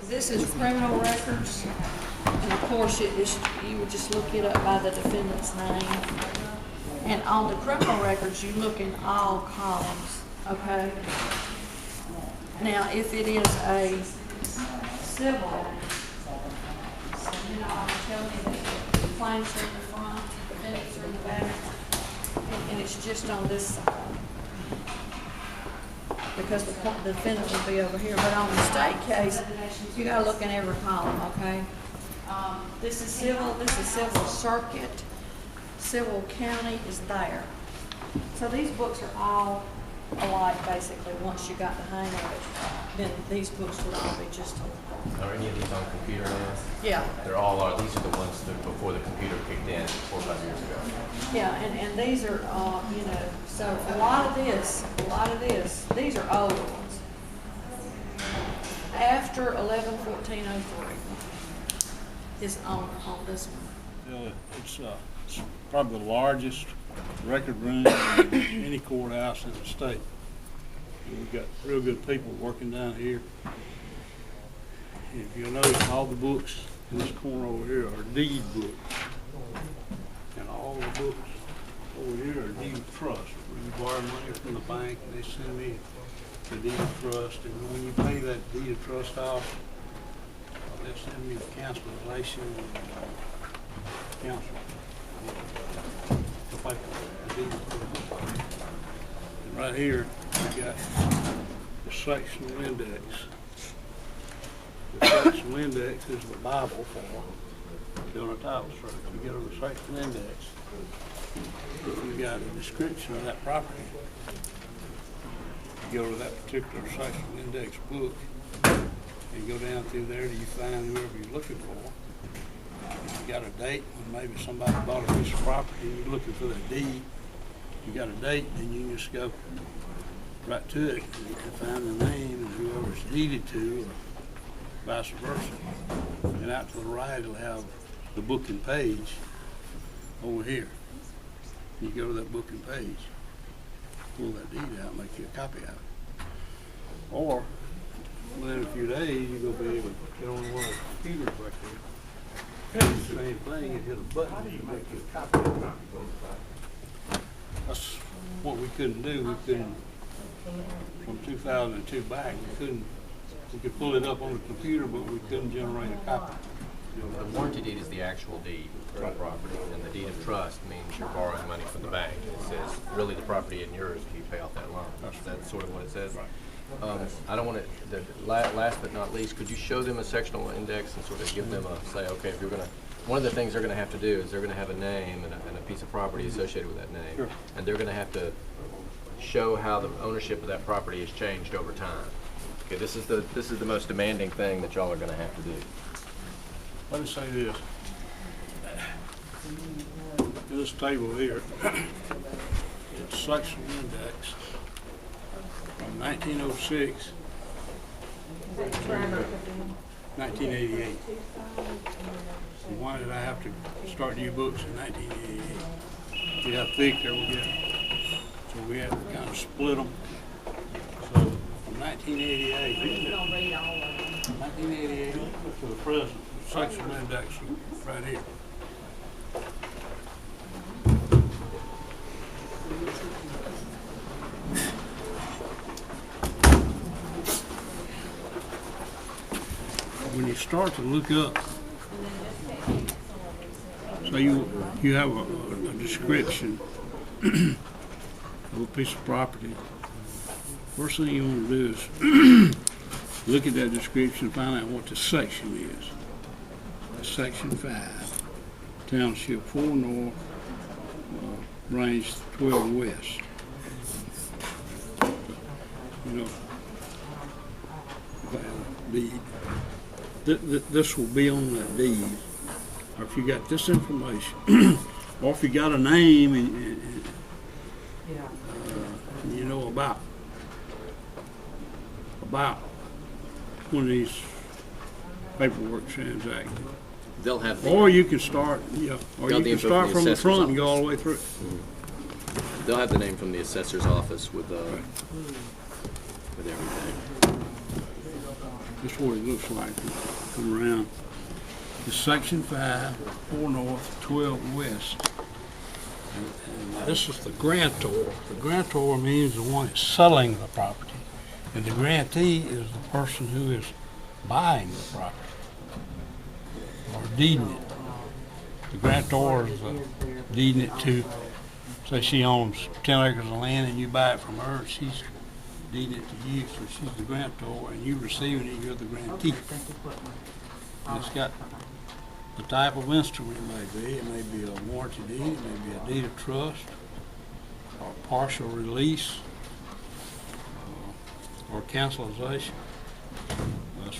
This is criminal records, and of course, you would just look it up by the defendant's name. And on the criminal records, you look in all columns, okay? Now, if it is a civil, you know, I'm telling you that the claims are in the front, the defendants are in the back, and it's just on this side. Because the defendant will be over here. But on the state case, you gotta look in every column, okay? This is civil circuit, civil county is there. So these books are all alike, basically. Once you got the hang of it, then these books would all be just Are any of these on computer now? yeah. They're all are. These are the ones that before the computer kicked in 4 or 5 years ago. Yeah, and these are, you know, so a lot of this, these are old ones. After 11/14/03 is on this one. It's probably the largest record room in any courthouse in the state. We've got real good people working down here. If you'll notice, all the books in this corner over here are deed books. And all the books over here are deed of trust. Where you borrow money from the bank and they send me the deed of trust. And when you pay that deed of trust off, they'll send me the cancellation and counsel. The deed of trust. And right here, we got the sectional index. The sectional index is the Bible for doing a title search. You get on the sectional index. If you got a description of that property, you go to that particular sectional index book and go down through there till you find whoever you're looking for. If you got a date when maybe somebody bought a piece of property and you're looking for that deed, you got a date, then you can just go right to it and you can find the name and whoever's deeded to, or vice versa. And out to the right, it'll have the book and page over here. You go to that book and page, pull that deed out, make you a copy of it. Or within a few days, you're gonna be able to get on one of the computers right there. Do the same thing and hit a button and make you a copy of it. That's what we couldn't do. We couldn't, from 2002 back, we could pull it up on the computer, but we couldn't generate a copy. The warranty deed is the actual deed for the property, and the deed of trust means you're borrowing money from the bank. It says, really, the property isn't yours if you pay off that loan. That's sort of what it says. I don't want to, last but not least, could you show them a sectional index and sort of give them a, say, okay, if you're going to, one of the things they're going to have to do is they're going to have a name and a piece of property associated with that name. Sure. And they're going to have to show how the ownership of that property has changed over time. Okay, this is the most demanding thing that y'all are going to have to do. Let me say this. This table here, it's sectional index from 1906 to 1988. And why did I have to start new books in 1988? See how thick they were getting. So we had to kind of split them. So from 1988, 1988 to the present, sectional index right here. When you start to look up, so you have a description of a piece of property. First thing you want to do is look at that description and find out what the section is. Section 5, Township 4 North, Range 12 West. You know, deed. This will be on that deed. Or if you got this information, or if you got a name and you know about one of these paperwork transactions. They'll have the, Or you can start, or you can start from the front and go all the way through. they'll have the name from the assessor's office with everything. This is what it looks like. Come around. It's section 5, 4 north, 12 west. And this is the grantor. The grantor means the one that's selling the property. And the grantee is the person who is buying the property or deeding it. The grantor is deeding it to, say she owns 10 acres of land and you buy it from her, she's deeding it to you, so she's the grantor, and you receiving it, you're the grantee. And it's got the type of instrument it may be. It may be a warranty deed, it may be a deed of trust, or partial release, or cancellation.